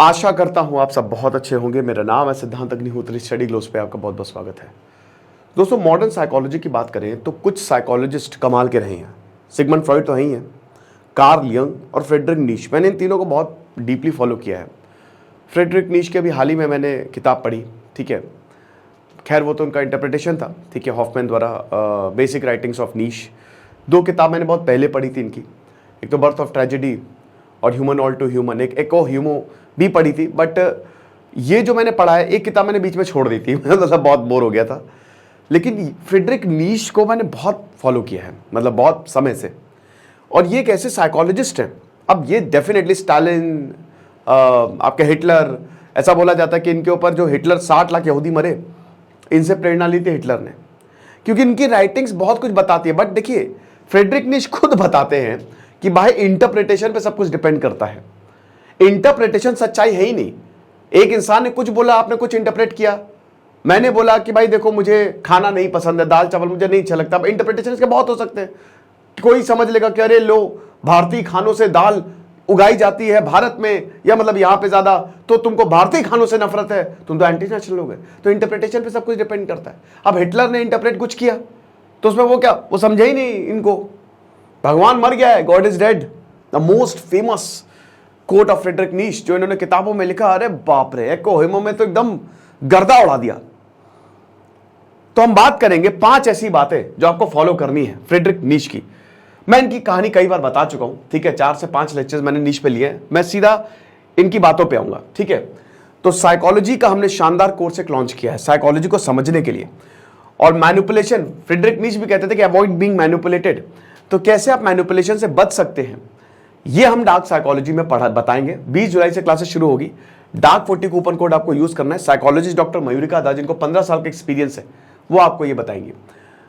आशा करता हूं आप सब बहुत अच्छे होंगे। मेरा नाम है सिद्धांत अग्निहोत्री, स्टडी ग्लोस पे आपका बहुत बहुत स्वागत है। दोस्तों, मॉडर्न साइकोलॉजी की बात करें तो कुछ साइकोलॉजिस्ट कमाल के रहे हैं। सिगमंड फ्रॉइड तो ही हैं, कार्ल यंग और फ्रेडरिक नीश। मैंने इन तीनों को बहुत डीपली फॉलो किया है। फ्रेडरिक नीश के अभी हाल ही में मैंने किताब पढ़ी, ठीक है। खैर वो तो उनका इंटरप्रिटेशन था, ठीक है, हॉफमैन द्वारा, बेसिक राइटिंग्स ऑफ नीश। दो किताब मैंने बहुत पहले पढ़ी थी इनकी, एक तो बर्थ ऑफ ट्रेजेडी और ह्यूमन ऑल टू ह्यूमन, एक ओ ह्यूमो भी पढ़ी थी। बट ये जो मैंने पढ़ा है, एक किताब मैंने बीच में छोड़ दी थी, मतलब बहुत बोर हो गया था। लेकिन फ्रेडरिक नीश को मैंने बहुत फॉलो किया है, मतलब बहुत समय से। और ये एक ऐसे साइकोलॉजिस्ट हैं, अब ये डेफिनेटली स्टालिन, आपके हिटलर, ऐसा बोला जाता है कि इनके ऊपर जो हिटलर 60 लाख यहूदी मरे, इनसे प्रेरणा ली थी हिटलर ने, क्योंकि इनकी राइटिंग्स बहुत कुछ बताती है। बट देखिए, फ्रेडरिक नीश खुद बताते हैं कि भाई इंटरप्रिटेशन पे सब कुछ डिपेंड करता है। इंटरप्रिटेशन सच्चाई है ही नहीं। एक इंसान ने कुछ बोला, आपने कुछ इंटरप्रेट किया। मैंने बोला कि भाई देखो, मुझे खाना नहीं पसंद है, दाल चावल मुझे नहीं अच्छा लगता। अब इंटरप्रिटेशन इसके बहुत हो सकते हैं। कोई समझ लेगा कि अरे लो, भारतीय खानों से दाल उगाई जाती है भारत में, या मतलब यहां पे ज्यादा, तो तुमको भारतीय खानों से नफरत है, तुम तो एंटी नेशनल हो गए। तो इंटरप्रिटेशन पे सब कुछ डिपेंड करता है। अब हिटलर ने इंटरप्रेट कुछ किया तो उसमें वो क्या, वो समझे ही नहीं इनको, भगवान मर गया है, God is dead. The most famous quote of Friedrich Nietzsche जो इन्होंने किताबों में लिखा, अरे बाप रे, एको हिमो में तो एकदम गर्दा उड़ा दिया। तो हम बात करेंगे 5 ऐसी बातें जो आपको फॉलो करनी है फ्रेडरिक नीश की। मैं इनकी कहानी कई बार बता चुका हूं, ठीक है। 4 से 5 लेक्चर्स मैंने नीश पे लिए हैं। मैं सीधा इनकी बातों पे आऊंगा, ठीक है। तो साइकोलॉजी का हमने शानदार कोर्स एक लॉन्च किया है साइकोलॉजी को समझने के लिए। और मैनिपुलेशन, फ्रेडरिक नीश भी कहते थे कि अवॉइड बीइंग मैनिपुलेटेड। तो कैसे आप मैनिपुलेशन से बच सकते हैं, ये हम डार्क साइकोलॉजी में बताएंगे। 20 जुलाई से क्लासेस शुरू होगी। डार्क 40 कूपन कोड आपको यूज करना है। साइकोलॉजिस्ट डॉक्टर मयूरिका दास, जिनको 15 साल का एक्सपीरियंस है, वो आपको ये बताएंगे।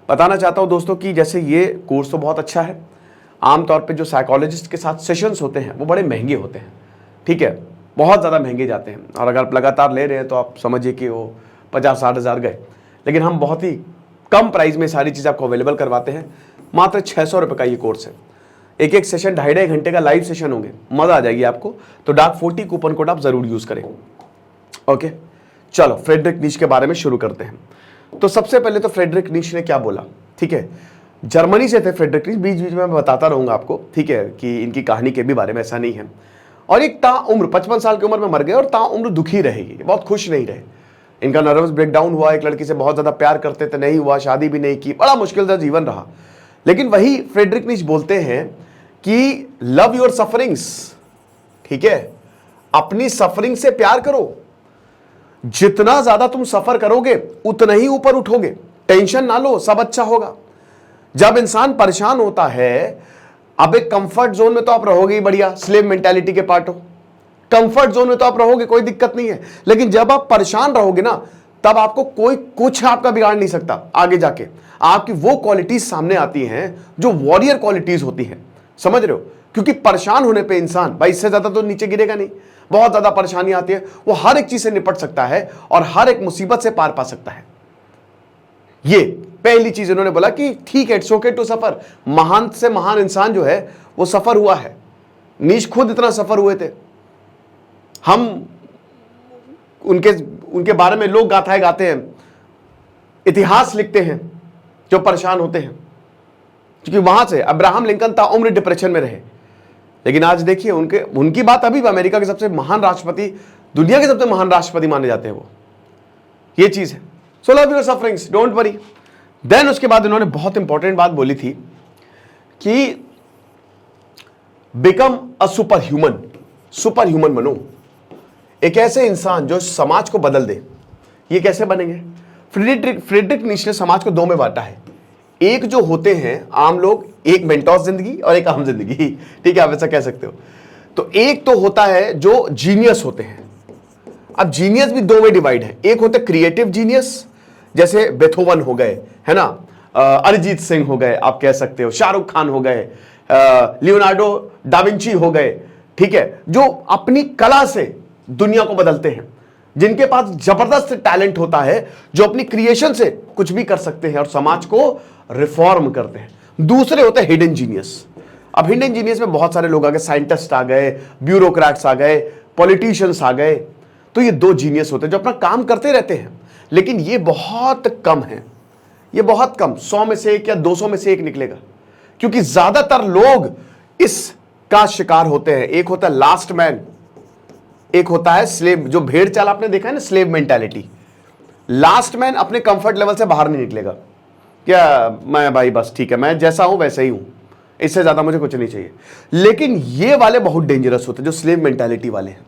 बताना चाहता हूं दोस्तों कि जैसे ये कोर्स तो बहुत अच्छा है। आमतौर पे जो साइकोलॉजिस्ट के साथ सेशंस होते हैं वो बड़े महंगे होते हैं, ठीक है, बहुत ज़्यादा महंगे जाते हैं। और अगर आप लगातार ले रहे हैं तो आप समझिए कि वो 50-60 हज़ार गए। लेकिन हम बहुत ही कम प्राइस में सारी चीज़ आपको अवेलेबल करवाते हैं। मात्र 600 रुपये का ये कोर्स है। एक एक सेशन 2.5 घंटे का लाइव सेशन होंगे, मजा आ जाएगी आपको। तो डार्क 40 कूपन कोड आप जरूर यूज करें। ओके, चलो फ्रेडरिक नीश के बारे में शुरू करते हैं। तो सबसे पहले तो फ्रेडरिक नीश ने क्या बोला, ठीक है। जर्मनी से थे फ्रेडरिक नीश, बीच बीच में मैं बताता रहूंगा आपको, ठीक है, कि इनकी कहानी के भी बारे में, ऐसा नहीं है। और एक ताउम्र 55 साल की उम्र में मर गए और ताउम्र दुखी रहेगी, बहुत खुश नहीं रहे। इनका नर्वस ब्रेकडाउन हुआ, एक लड़की से बहुत ज्यादा प्यार करते थे, नहीं हुआ, शादी भी नहीं की, बड़ा मुश्किल सा जीवन रहा। लेकिन वही फ्रेडरिक नीश बोलते हैं कि लव योर सफरिंग्स, ठीक है, अपनी सफरिंग से प्यार करो। जितना ज्यादा तुम सफर करोगे उतना ही ऊपर उठोगे। टेंशन ना लो, सब अच्छा होगा। जब इंसान परेशान होता है, अब एक कंफर्ट जोन में तो आप रहोगे ही, बढ़िया स्लेव मेंटालिटी के पार्ट हो, कंफर्ट जोन में तो आप रहोगे, कोई दिक्कत नहीं है। लेकिन जब आप परेशान रहोगे ना, तब आपको कोई कुछ आपका बिगाड़ नहीं सकता। आगे जाके आपकी वो क्वालिटीज सामने आती हैं जो वॉरियर क्वालिटीज होती हैं, समझ रहे हो। क्योंकि परेशान होने पे इंसान, भाई इससे ज्यादा तो नीचे गिरेगा नहीं, बहुत ज्यादा परेशानी आती है, वो हर एक चीज से निपट सकता है और हर एक मुसीबत से पार पा सकता है। ये पहली चीज उन्होंने बोला कि ठीक है, इट्स ओके टू सफर। महान से महान इंसान जो है वो सफर हुआ है। नीश खुद इतना सफर हुए थे। हम उनके बारे में लोग गाथाएं गाते हैं, इतिहास लिखते हैं, जो परेशान होते हैं। क्योंकि वहां से अब्राहम लिंकन ताउम्र डिप्रेशन में रहे। लेकिन आज देखिए, उनकी बात अभी भी अमेरिका के सबसे महान राष्ट्रपति, दुनिया के सबसे महान राष्ट्रपति माने जाते हैं वो। ये चीज है। So love your sufferings, don't worry. Then उसके बाद उन्होंने बहुत इंपॉर्टेंट बात बोली थी कि become a super human, super human बनो, एक ऐसे इंसान जो समाज को बदल दे। ये कैसे बनेंगे? फ्रेडरिक नीश ने समाज को 2 में बांटा है। एक जो होते हैं आम लोग, एक मेंटोस जिंदगी और एक आम जिंदगी, ठीक है, आप ऐसा कह सकते हो। तो एक तो होता है जो जीनियस होते हैं। अब जीनियस भी 2 में डिवाइड है। एक होते क्रिएटिव जीनियस, जैसे बेथोवन हो गए, है ना, अरिजीत सिंह हो गए, आप कह सकते हो, शाहरुख खान हो गए, लियोनार्डो डाविंची हो गए, ठीक है, जो अपनी कला से दुनिया को बदलते हैं, जिनके पास जबरदस्त टैलेंट होता है, जो अपनी क्रिएशन से कुछ भी कर सकते हैं और समाज को रिफॉर्म करते हैं। दूसरे होते हैं हिडन जीनियस। अब हिडन जीनियस में बहुत सारे लोग आ गए, साइंटिस्ट आ गए, ब्यूरोक्रेट्स आ गए, पॉलिटिशियंस आ गए, तो ये 2 जीनियस होते हैं जो अपना काम करते रहते हैं, लेकिन ये बहुत कम है, ये बहुत कम, 100 में से 1 या 200 में से 1 निकलेगा, क्योंकि ज्यादातर लोग इसका शिकार होते हैं। एक होता है लास्ट मैन, एक होता है स्लेव, जो भेड़ चाल आपने देखा है ना, स्लेव मेंटालिटी। लास्ट मैन अपने कंफर्ट लेवल से बाहर नहीं निकलेगा, क्या मैं भाई बस ठीक है, मैं जैसा हूं वैसे ही हूं, इससे ज्यादा मुझे कुछ नहीं चाहिए। लेकिन ये वाले बहुत डेंजरस होते हैं, जो स्लेव मेंटालिटी वाले हैं।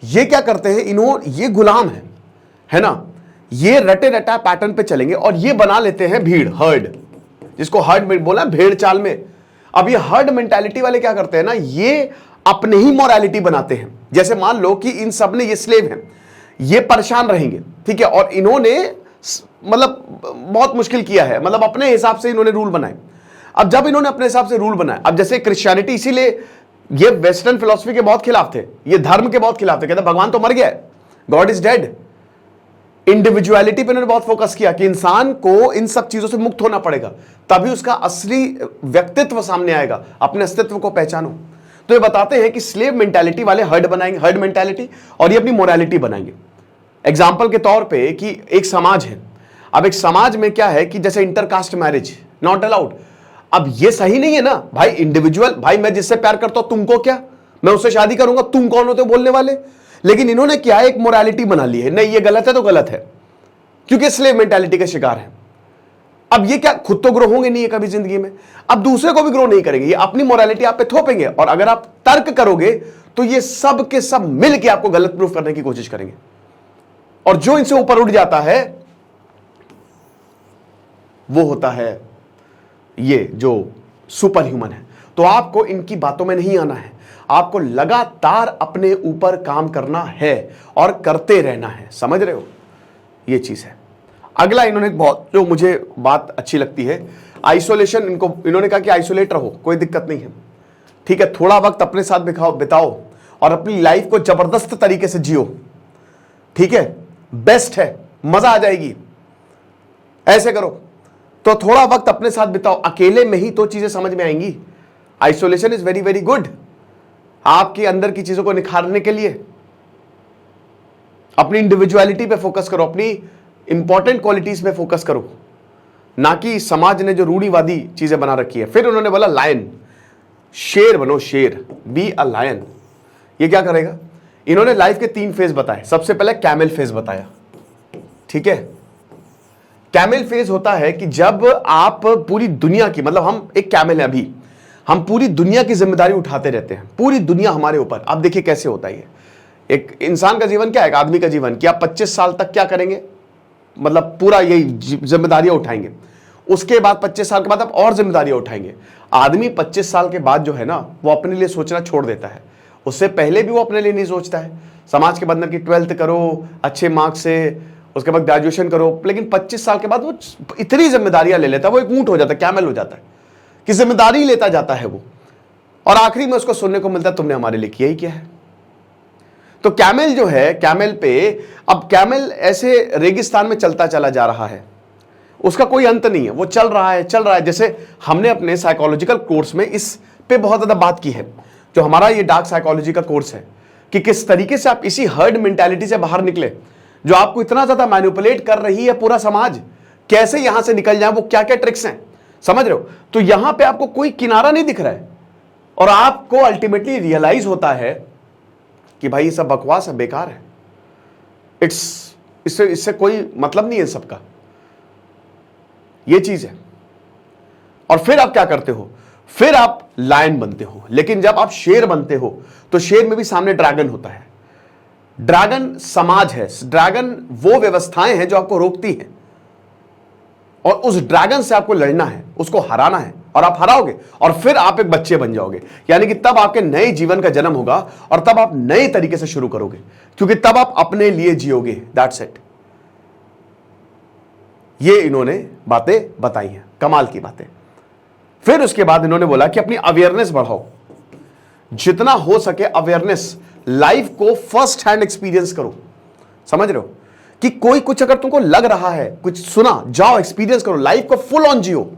ये क्या करते हैं, ये गुलाम है ना, ये रटे रटा पैटर्न पे चलेंगे और ये बना लेते हैं भीड़, हर्ड, जिसको हर्ड बोला भेड़ चाल में। अब ये हर्ड मेंटालिटी वाले क्या करते हैं ना, ये अपने ही मोरालिटी बनाते हैं। जैसे मान लो कि इन सब ने, ये स्लेव हैं, ये परेशान रहेंगे, ठीक है, और इन्होंने मतलब बहुत मुश्किल किया है, मतलब अपने हिसाब से इन्होंने रूल बनाए। अब जब इन्होंने अपने हिसाब से रूल बनाए, अब जैसे क्रिश्चियनिटी, इसीलिए ये वेस्टर्न फिलॉसफी के बहुत खिलाफ थे, ये धर्म के बहुत खिलाफ थे, कहते भगवान तो मर गया है, गॉड इज डेड। इंडिविजुअलिटी पे इन्होंने बहुत फोकस किया कि इंसान को इन सब चीजों से मुक्त होना पड़ेगा, तभी उसका असली व्यक्तित्व सामने आएगा, अपने अस्तित्व को पहचानो। तो ये बताते हैं कि स्लेव मेंटालिटी वाले हर्ड बनाएंगे, हर्ड मेंटालिटी, और ये अपनी मोरालिटी बनाएंगे। एग्जाम्पल के तौर पे कि एक समाज है, अब एक समाज में क्या है कि जैसे इंटरकास्ट मैरिज नॉट अलाउड। अब ये सही नहीं है ना भाई, इंडिविजुअल, भाई मैं जिससे प्यार करता हूं तुमको क्या, मैं उससे शादी करूंगा, तुम कौन होते हो बोलने वाले। लेकिन इन्होंने क्या, एक मोरालिटी बना ली है, नहीं ये गलत है तो गलत है, क्योंकि स्लेव मेंटालिटी का शिकार है। अब ये क्या, खुद तो ग्रो होंगे नहीं है कभी जिंदगी में, अब दूसरे को भी ग्रो नहीं करेंगे, ये अपनी मोरालिटी आप पे थोपेंगे, और अगर आप तर्क करोगे तो ये सब के सब मिल के आपको गलत प्रूफ करने की कोशिश करेंगे। और जो इनसे ऊपर उठ जाता है वो होता है ये जो सुपर ह्यूमन है। तो आपको इनकी बातों में नहीं आना है, आपको लगातार अपने ऊपर काम करना है और करते रहना है, समझ रहे हो, ये चीज है। अगला इन्होंने बहुत, जो मुझे बात अच्छी लगती है, आइसोलेशन। इन्होंने कहा कि आइसोलेट रहो, कोई दिक्कत नहीं है, ठीक है, थोड़ा वक्त अपने साथ बिताओ और अपनी लाइफ को जबरदस्त तरीके से जियो, ठीक है, बेस्ट है, मजा आ जाएगी, ऐसे करो। तो थोड़ा वक्त अपने साथ बिताओ, अकेले में ही तो चीजें समझ में आएंगी। Isolation is very very good, आपके अंदर की चीजों को निखारने के लिए। अपनी इंडिविजुअलिटी पे फोकस करो, अपनी इंपॉर्टेंट क्वालिटीज पे फोकस करो, ना कि समाज ने जो रूढ़िवादी चीजें बना रखी है। फिर उन्होंने बोला लायन, शेर बनो, शेर, बी अ लायन। ये क्या करेगा, इन्होंने लाइफ के 3 फेज बताए। सबसे पहले कैमल फेज बताया, ठीक है। कैमल फेज होता है कि जब आप पूरी दुनिया की, मतलब हम एक कैमल है, अभी हम पूरी दुनिया की जिम्मेदारी उठाते रहते हैं, पूरी दुनिया हमारे ऊपर। आप देखिए कैसे होता है ये। एक इंसान का जीवन क्या है, एक आदमी का जीवन, कि आप 25 साल तक क्या करेंगे, मतलब पूरा यही जिम्मेदारियां उठाएंगे। उसके बाद 25 साल के बाद आप और जिम्मेदारियां उठाएंगे। आदमी 25 साल के बाद जो है ना, वो अपने लिए सोचना छोड़ देता है, उससे पहले भी वो अपने लिए नहीं सोचता है। समाज के बंधन की 12th करो अच्छे मार्क्स से, उसके बाद ग्रेजुएशन करो, लेकिन 25 साल के बाद वो इतनी जिम्मेदारियां ले लेता है, वो एक ऊंट हो जाता है, कैमल हो जाता है, कि जिम्मेदारी लेता जाता है वो, और आखिरी में उसको सुनने को मिलता है तुमने हमारे लिए किया ही क्या है। तो कैमल जो है, कैमल पे, अब कैमल ऐसे रेगिस्तान में चलता चला जा रहा है, उसका कोई अंत नहीं है, वो चल रहा है। जैसे हमने अपने साइकोलॉजिकल कोर्स में इस पे बहुत ज्यादा बात की है, जो हमारा ये डार्क साइकोलॉजी का कोर्स है, कि किस तरीके से आप इसी हर्ड मेंटालिटी से बाहर निकले, जो आपको इतना ज्यादा मैनिपुलेट कर रही है पूरा समाज, कैसे यहां से निकल जाए, वो क्या क्या ट्रिक्स हैं, समझ रहे हो। तो यहां पे आपको कोई किनारा नहीं दिख रहा है, और आपको अल्टीमेटली रियलाइज होता है कि भाई ये सब बकवास है, बेकार है, इससे कोई मतलब नहीं है सबका, ये चीज है। और फिर आप क्या करते हो, फिर आप लायन बनते हो। लेकिन जब आप शेर बनते हो तो शेर में भी सामने ड्रैगन होता है। ड्रैगन समाज है, ड्रैगन वो व्यवस्थाएं हैं जो आपको रोकती हैं, और उस ड्रैगन से आपको लड़ना है, उसको हराना है, और आप हराओगे और फिर आप एक बच्चे बन जाओगे। यानी कि तब आपके नए जीवन का जन्म होगा, और तब आप नए तरीके से शुरू करोगे, क्योंकि तब आप अपने लिए जियोगे। That's it. ये इन्होंने बातें बताई हैं, कमाल की बातें। फिर उसके बाद इन्होंने बोला कि अपनी अवेयरनेस बढ़ाओ, जितना हो सके अवेयरनेस, लाइफ को फर्स्ट हैंड एक्सपीरियंस करो, समझ रहे हो, कि कोई कुछ अगर तुमको लग रहा है, कुछ सुना, जाओ एक्सपीरियंस करो, लाइफ को फुल ऑन जियो।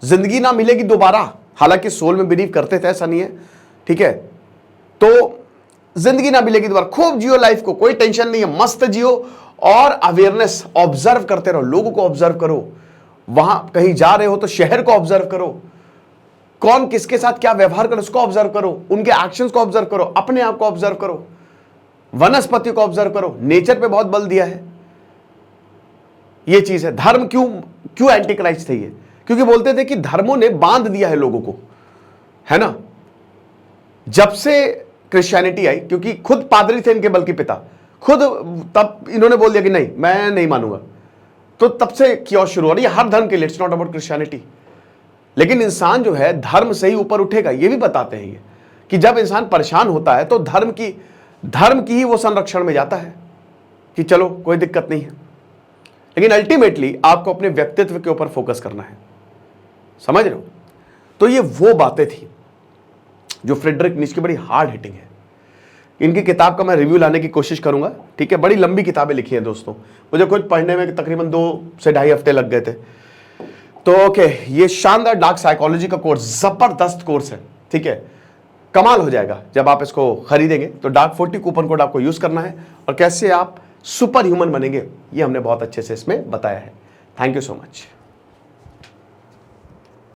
जिंदगी ना मिलेगी दोबारा, हालांकि सोल में बिलीव करते थे, ऐसा नहीं है, ठीक है। तो जिंदगी ना मिलेगी दोबारा, खूब जियो लाइफ को, कोई टेंशन नहीं है, मस्त जियो। और अवेयरनेस, ऑब्जर्व करते रहो, लोगों को ऑब्जर्व करो, वहां कहीं जा रहे हो तो शहर को ऑब्जर्व करो, कौन किसके साथ क्या व्यवहार करे उसको ऑब्जर्व करो, उनके एक्शंस को ऑब्जर्व करो, अपने आप को ऑब्जर्व करो, वनस्पति को ऑब्जर्व करो। नेचर पे बहुत बल दिया है, ये चीज है। धर्म क्यों एंटी क्राइस्ट थे ये? क्योंकि बोलते थे कि धर्मों ने बांध दिया है लोगों को, है ना। जब से क्रिश्चियनिटी आई, क्योंकि खुद पादरी थे इनके बल्कि पिता, खुद तब इन्होंने बोल दिया कि नहीं मैं नहीं मानूंगा, तो तब से क्यों शुरू हो रही है हर धर्म के लिए, इट्स नॉट अबाउट क्रिश्चियनिटी। लेकिन इंसान जो है धर्म से ही ऊपर उठेगा, ये भी बताते हैं ये कि जब इंसान परेशान होता है तो धर्म की ही वो संरक्षण में जाता है कि चलो कोई दिक्कत नहीं है। लेकिन अल्टीमेटली आपको अपने व्यक्तित्व के ऊपर फोकस करना है, समझ रहे हो। तो ये वो बातें थी जो फ्रेडरिक नीत्शे की बड़ी हार्ड हिटिंग है। इनकी किताब का मैं रिव्यू लाने की कोशिश करूंगा, ठीक है। बड़ी लंबी किताबें लिखी हैं दोस्तों, मुझे खुद पढ़ने में तकरीबन 2 से ढाई हफ्ते लग गए थे। तो ओके, ये शानदार डार्क साइकोलॉजी का कोर्स, जबरदस्त कोर्स है, ठीक है। कमाल हो जाएगा जब आप इसको खरीदेंगे। तो डार्क 40 कूपन कोड आपको यूज करना है और कैसे आप सुपर ह्यूमन बनेंगे ये हमने बहुत अच्छे से इसमें बताया है। Thank you so much.